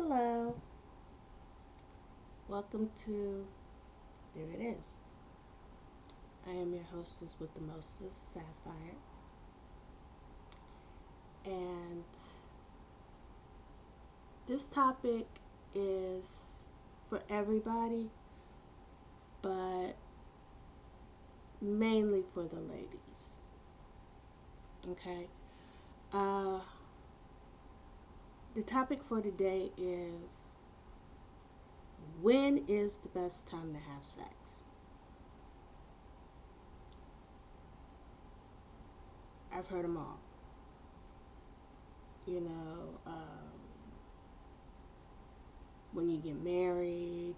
Hello, welcome to There It Is. I am your hostess with the mostest, Sapphire, and this topic is for everybody, but mainly for the ladies. Okay, uh, the topic for today is when is the best time to have sex? I've heard them all. You know, when you get married,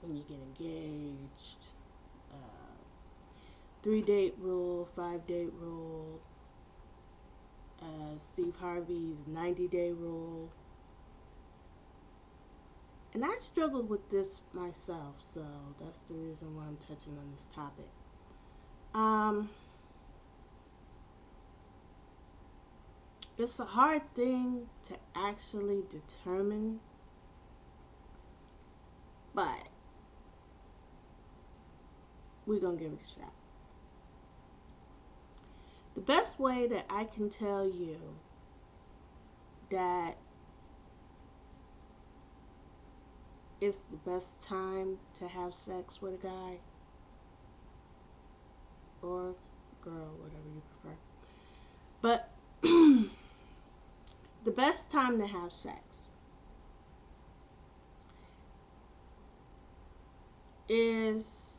when you get engaged, uh, 3 date rule, 5 date rule, Steve Harvey's 90-day rule. And I struggled with this myself, so that's the reason why I'm touching on this topic. Um, it's a hard thing to actually determine, but we're going to give it a shot. The best way that I can tell you that it's the best time to have sex with a guy or girl, whatever you prefer. But the best time to have sex is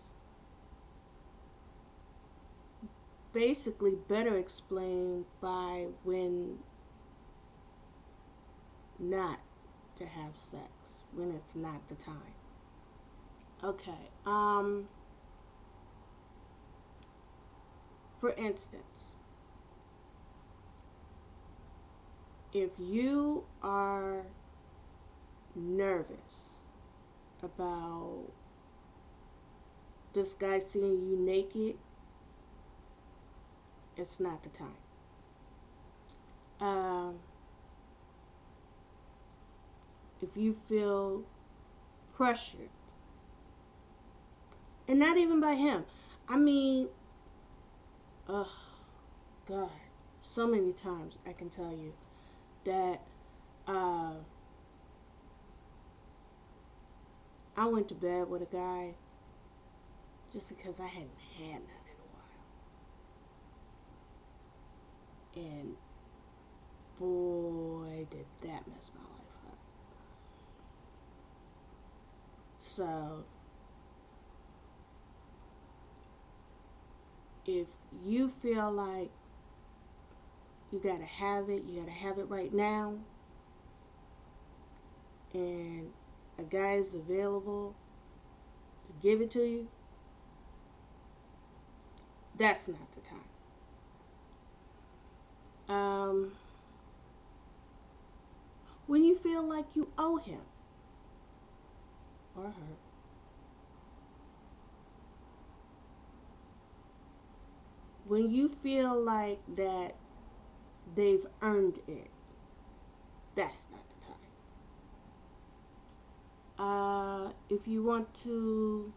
basically better explained by when not to have sex, when it's not the time. Okay. For instance, if you are nervous about this guy seeing you naked, it's not the time. If you feel pressured, and not even by him, I mean, oh God, so many times I can tell you that I went to bed with a guy just because I hadn't had none in a while. And boy, did that mess my life up. So, if you feel like you gotta have it, you gotta have it right now, and a guy is available to give it to you, that's not the time. When you feel like you owe him or her, when you feel like that they've earned it, that's not the time. If you want to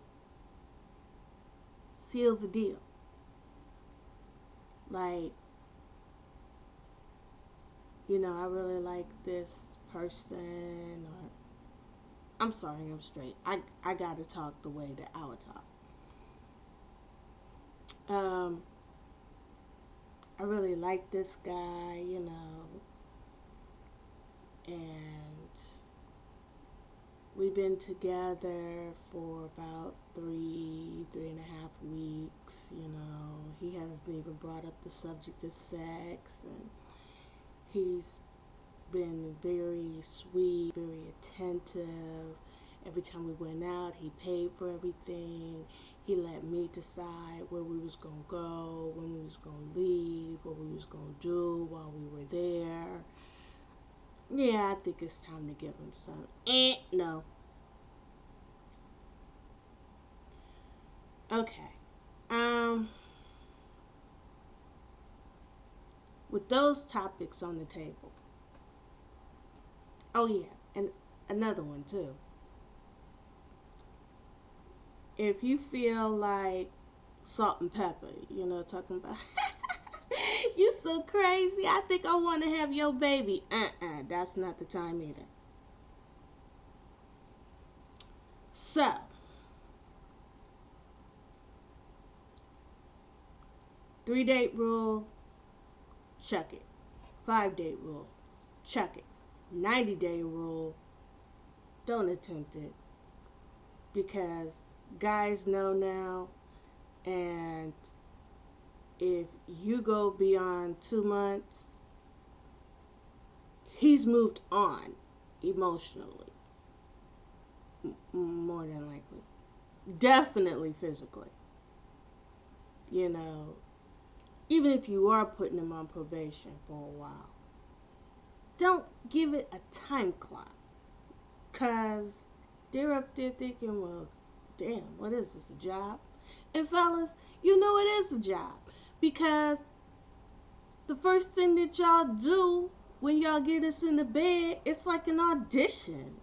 seal the deal, like, I really like this person, or I'm sorry, I'm straight. I gotta talk the way that I would talk. Um, I really like this guy, and we've been together for about 3.5 weeks. He hasn't even brought up the subject of sex, and he's been very sweet, very attentive. Every time we went out, he paid for everything. He let me decide where we was gonna go, when we was gonna leave, what we was gonna do while we were there. Yeah, I think it's time to give him some. No. Okay. Um, with those topics on the table. Oh yeah, And another one too. If you feel like salt and pepper, talking about you so crazy. I think I want to have your baby. That's not the time either. So, 3-date rule, chuck it. 5-date rule, chuck it. 90-day rule, don't attempt it. Because guys know now, and if you go beyond 2 months, he's moved on emotionally, more than likely. Definitely physically. Even if you are putting him on probation for a while, don't give it a time clock. Because they're up there thinking, well, damn, what is this, a job? And fellas, it is a job. Because the first thing that y'all do when y'all get us in the bed, it's like an audition.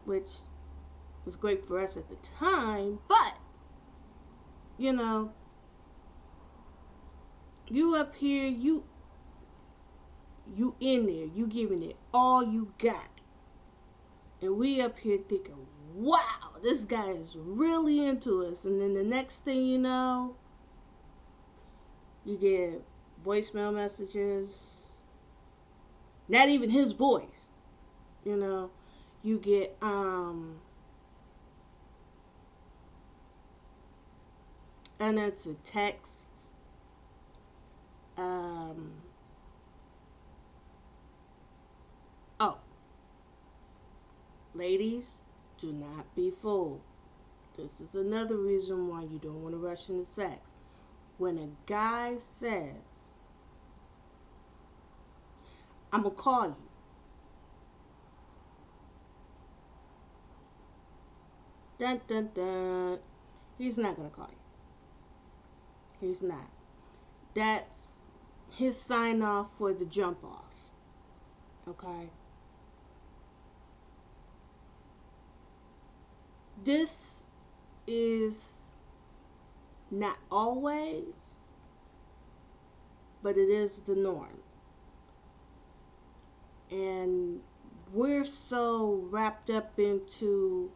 Which was great for us at the time, but, you up here, you in there, you giving it all you got. And we up here thinking, wow, this guy is really into us. And then the next thing you know, you get voicemail messages, not even his voice, you get unanswered texts, ladies, do not be fooled. This is another reason why you don't want to rush into sex. When a guy says, I'm going to call you, dun dun dun, he's not going to call you. He's not. That's his sign off for the jump off. Okay? This is not always, but it is the norm. And we're so wrapped up into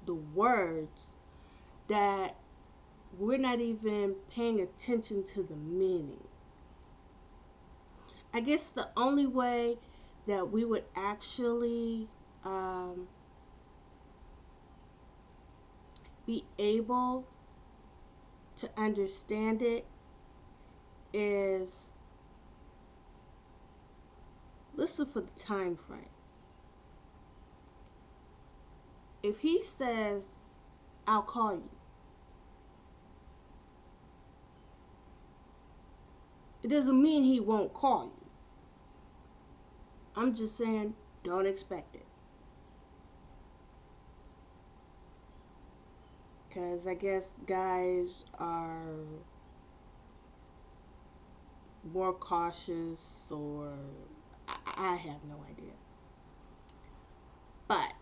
the words that we're not even paying attention to the meaning. I guess the only way that we would actually be able to understand it is listen for the time frame. If he says, I'll call you, it doesn't mean he won't call you. I'm just saying, don't expect it. Because I guess guys are more cautious, or I have no idea. But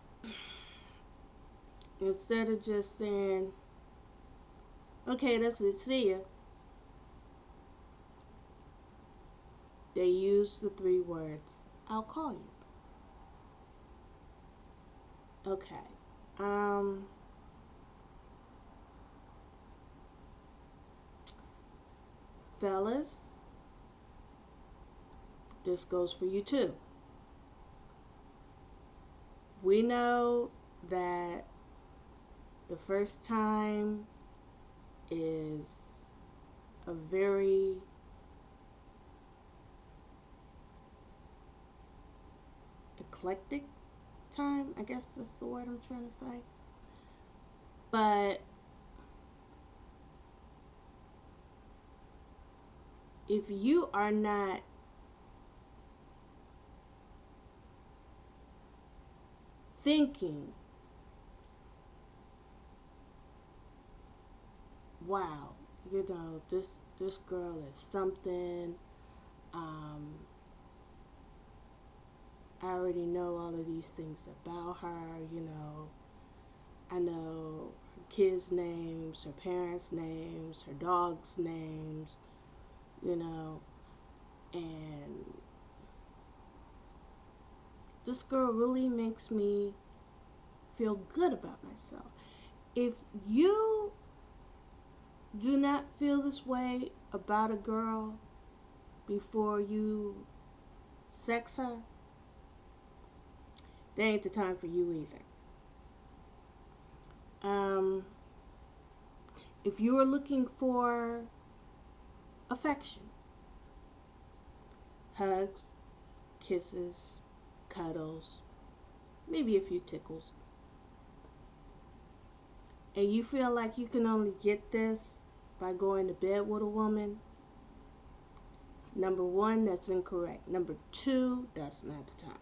instead of just saying, okay, that's it, see ya, they use the 3 words, I'll call you. Okay. Fellas, this goes for you too. We know that the first time is a very eclectic time, I guess that's the word I'm trying to say. But if you are not thinking, wow, this girl is something, I already know all of these things about her, I know her kids' names, her parents' names, her dogs' names, you know, and this girl really makes me feel good about myself. If you do not feel this way about a girl before you sex her, that ain't the time for you either. If you are looking for affection, hugs, kisses, cuddles, maybe a few tickles, and you feel like you can only get this by going to bed with a woman, number one, that's incorrect. Number two, that's not the time.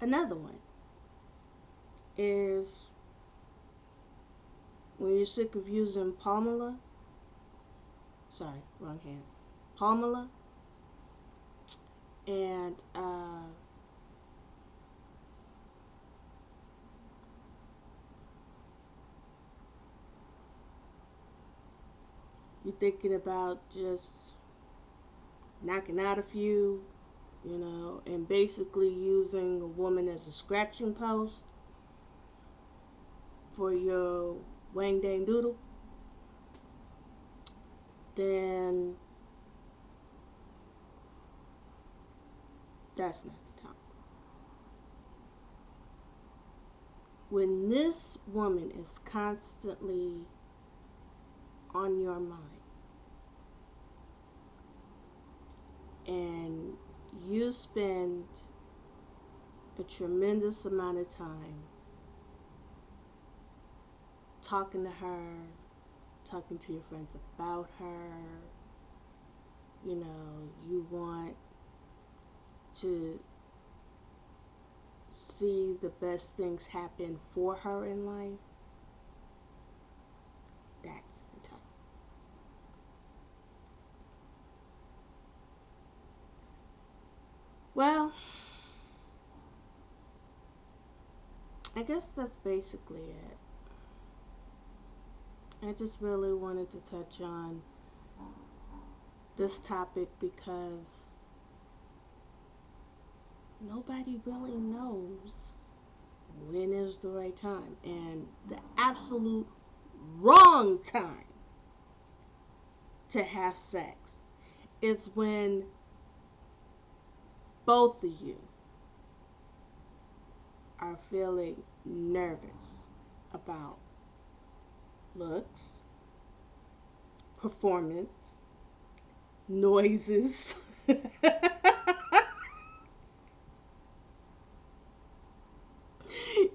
Another one is when you're sick of using Palmolive, and you're thinking about just knocking out a few, and basically using a woman as a scratching post for your wang dang doodle, then that's not the time. When this woman is constantly on your mind and you spend a tremendous amount of time talking to her, talking to your friends about her, you want to see the best things happen for her in life, that's the time. Well, I guess that's basically it. I just really wanted to touch on this topic because nobody really knows when is the right time, and the absolute wrong time to have sex is when both of you are feeling nervous about looks, performance, noises.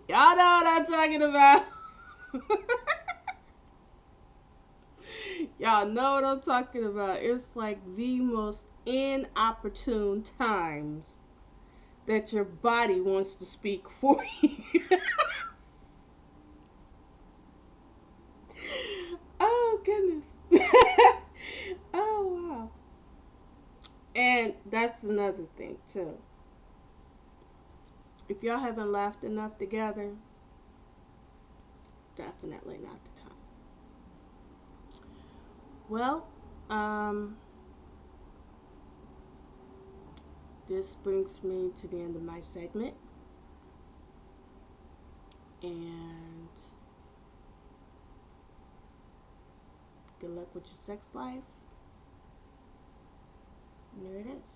Y'all know what I'm talking about. Y'all know what I'm talking about. It's like the most inopportune times that your body wants to speak for you. Oh, goodness. Oh, wow. And that's another thing, too. If y'all haven't laughed enough together, definitely not the time. Well, this brings me to the end of my segment. And good luck with your sex life. And there it is.